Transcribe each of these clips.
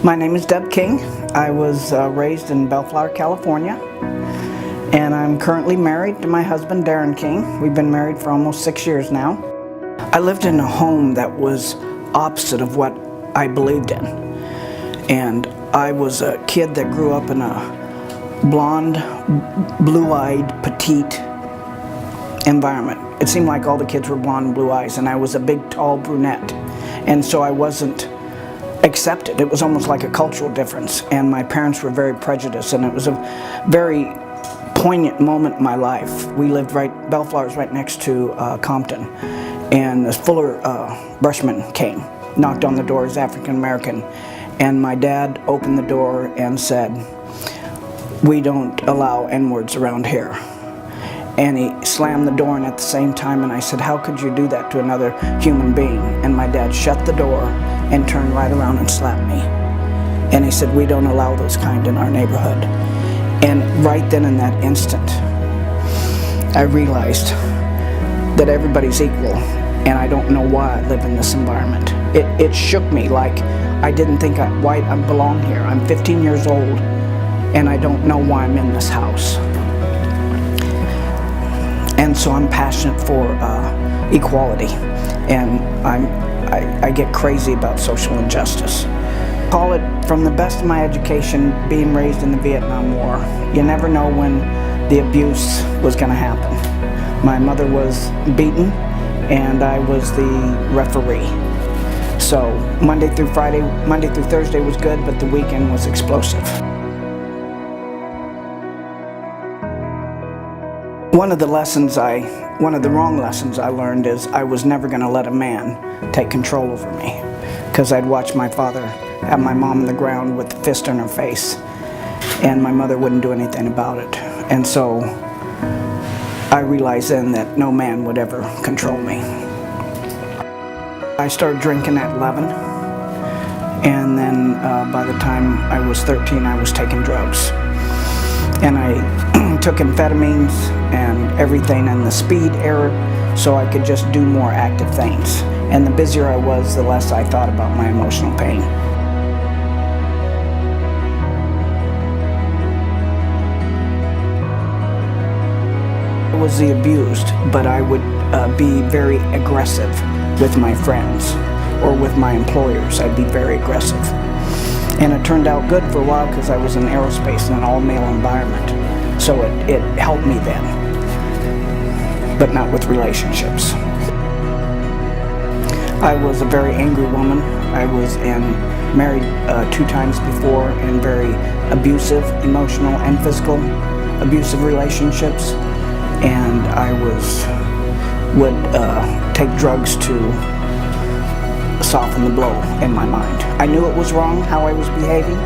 My name is Deb King. I was raised in Bellflower, California, and I'm currently married to my husband, Darren King. We've been married for almost 6 years now. I lived in a home that was opposite of what I believed in, and I was a kid that grew up in a blonde, blue-eyed, petite environment. It seemed like all the kids were blonde and blue eyes, and I was a big, tall brunette, and so I wasn't accepted. It was almost like a cultural difference, and my parents were very prejudiced, and it was a very poignant moment in my life. We lived Bellflower's right next to Compton, and this Fuller brushman came, knocked on the door, he's African American, and my dad opened the door and said, "We don't allow N-words around here." And he slammed the door in at the same time, and I said, "How could you do that to another human being?" And my dad shut the door and turned right around and slapped me. And he said, "We don't allow those kind in our neighborhood." And right then in that instant, I realized that everybody's equal, and I don't know why I live in this environment. It shook me like I didn't think I belong here. I'm 15 years old, and I don't know why I'm in this house. And so I'm passionate for equality, and I get crazy about social injustice. Call it, from the best of my education, being raised in the Vietnam War, you never know when the abuse was going to happen. My mother was beaten, and I was the referee. So Monday through Thursday was good, but the weekend was explosive. One of the wrong lessons I learned is I was never going to let a man take control over me, because I'd watch my father have my mom on the ground with a fist in her face, and my mother wouldn't do anything about it. And so I realized then that no man would ever control me. I started drinking at 11, and then by the time I was 13, I was taking drugs. And I took amphetamines and everything in the speed era so I could just do more active things. And the busier I was, the less I thought about my emotional pain. I was the abused, but I would be very aggressive with my friends or with my employers. I'd be very aggressive. And it turned out good for a while because I was in aerospace in an all-male environment. So it helped me then, but not with relationships. I was a very angry woman. I was married 2 times before in very abusive, emotional and physical abusive relationships. And I would take drugs to soften the blow in my mind. I knew it was wrong how I was behaving,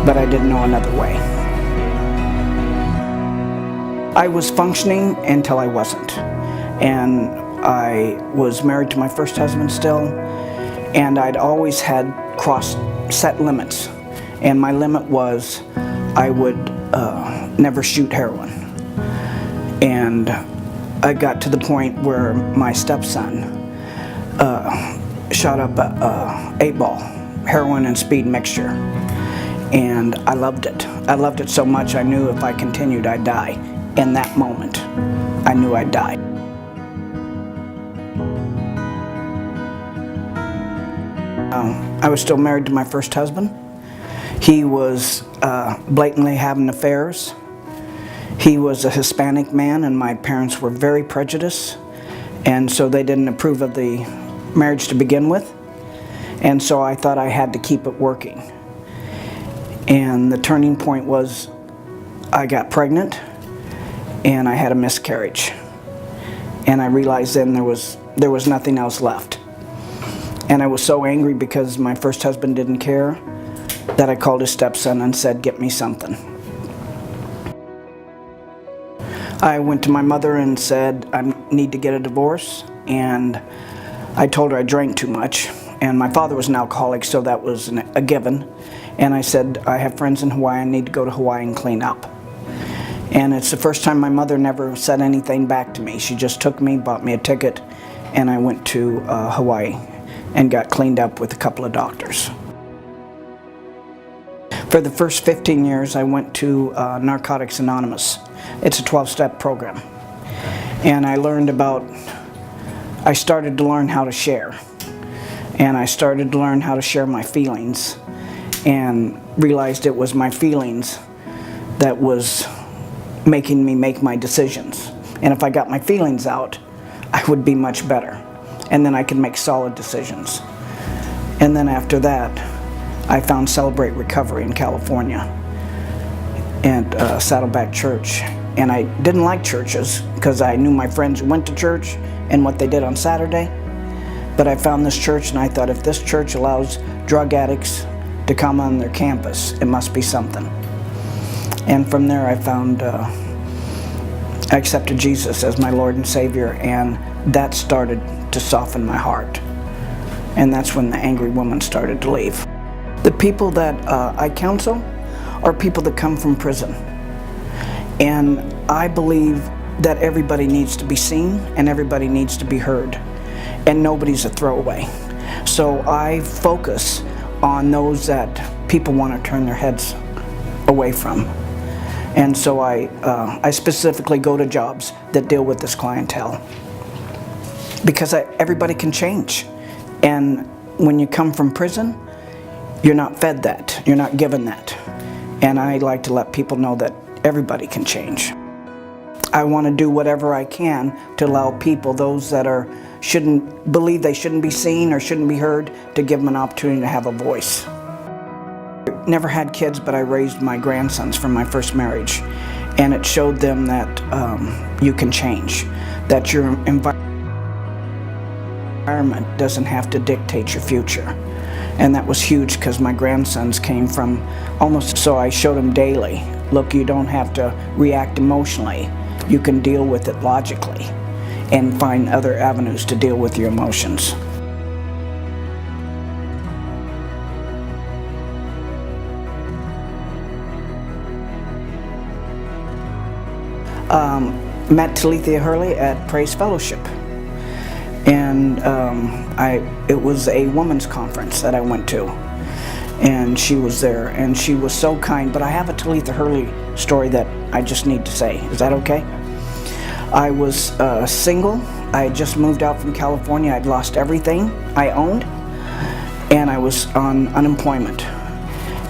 but I didn't know another way. I was functioning until I wasn't, and I was married to my first husband still, and I'd always had set limits, and my limit was I would never shoot heroin. And I got to the point where my stepson shot up a 8-ball heroin and speed mixture, and I loved it. I loved it so much I knew if I continued I'd die. In that moment, I knew I'd die. I was still married to my first husband. He was blatantly having affairs. He was a Hispanic man, and my parents were very prejudiced, and so they didn't approve of the marriage to begin with. And so I thought I had to keep it working. And the turning point was I got pregnant, and I had a miscarriage. And I realized then there was nothing else left. And I was so angry because my first husband didn't care that I called his stepson and said, "Get me something." I went to my mother and said, "I need to get a divorce." And I told her I drank too much. And my father was an alcoholic, so that was a given. And I said, "I have friends in Hawaii, I need to go to Hawaii and clean up." And it's the first time my mother never said anything back to me. She just took me, bought me a ticket, and I went to Hawaii and got cleaned up with a couple of doctors. For the first 15 years, I went to Narcotics Anonymous. It's a 12-step program. And I started to learn how to share. And I started to learn how to share my feelings, and realized it was my feelings that was making me make my decisions. And if I got my feelings out, I would be much better. And then I could make solid decisions. And then after that, I found Celebrate Recovery in California and Saddleback Church. And I didn't like churches because I knew my friends who went to church and what they did on Saturday. But I found this church and I thought, if this church allows drug addicts to come on their campus, it must be something. And from there I accepted Jesus as my Lord and Savior, and that started to soften my heart. And that's when the angry woman started to leave. The people that I counsel are people that come from prison. And I believe that everybody needs to be seen and everybody needs to be heard. And nobody's a throwaway. So I focus on those that people want to turn their heads away from. And so I specifically go to jobs that deal with this clientele. Because everybody can change. And when you come from prison, you're not fed that. You're not given that. And I like to let people know that everybody can change. I want to do whatever I can to allow people, those that shouldn't believe they shouldn't be seen or shouldn't be heard, to give them an opportunity to have a voice. I never had kids, but I raised my grandsons from my first marriage. And it showed them that you can change, that your environment doesn't have to dictate your future. And that was huge because my grandsons came from so I showed them daily, look, you don't have to react emotionally. You can deal with it logically and find other avenues to deal with your emotions. Met Talithia Hurley at Praise Fellowship. And it was a women's conference that I went to. And she was there, and she was so kind. But I have a Talithia Hurley story that I just need to say. Is that okay? I was single. I had just moved out from California. I'd lost everything I owned, and I was on unemployment.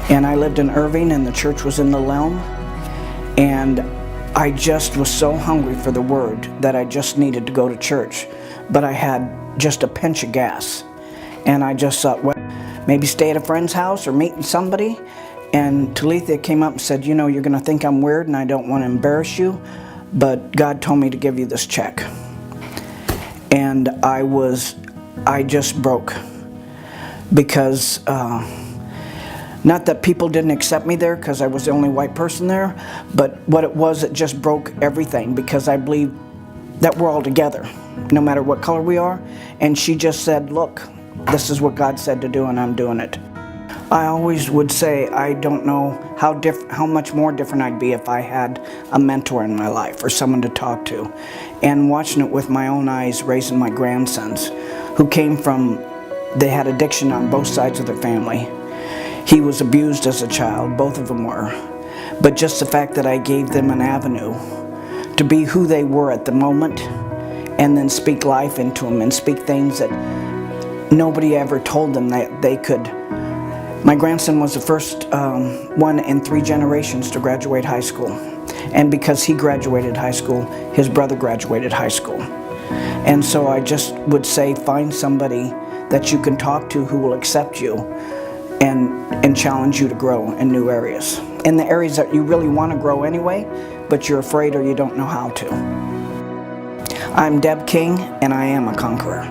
And I lived in Irving, and the church was in the Lelm. And I just was so hungry for the Word that I just needed to go to church. But I had just a pinch of gas. And I just thought, well, maybe stay at a friend's house or meet somebody. And Talithia came up and said, you know, you're going to think I'm weird and I don't want to embarrass you, but God told me to give you this check. And I just broke. Because, not that people didn't accept me there because I was the only white person there, but what it was, it just broke everything, because I believe that we're all together, no matter what color we are. And she just said, look, this is what God said to do, and I'm doing it. I always would say I don't know how much more different I'd be if I had a mentor in my life or someone to talk to. And watching it with my own eyes, raising my grandsons, who came from, they had addiction on both sides of their family. He was abused as a child, both of them were. But just the fact that I gave them an avenue to be who they were at the moment, and then speak life into them and speak things that nobody ever told them that they could. My grandson was the first one in 3 generations to graduate high school. And because he graduated high school, his brother graduated high school. And so I just would say, find somebody that you can talk to who will accept you and challenge you to grow in new areas. In the areas that you really want to grow anyway, but you're afraid or you don't know how to. I'm Deb King, and I am a conqueror.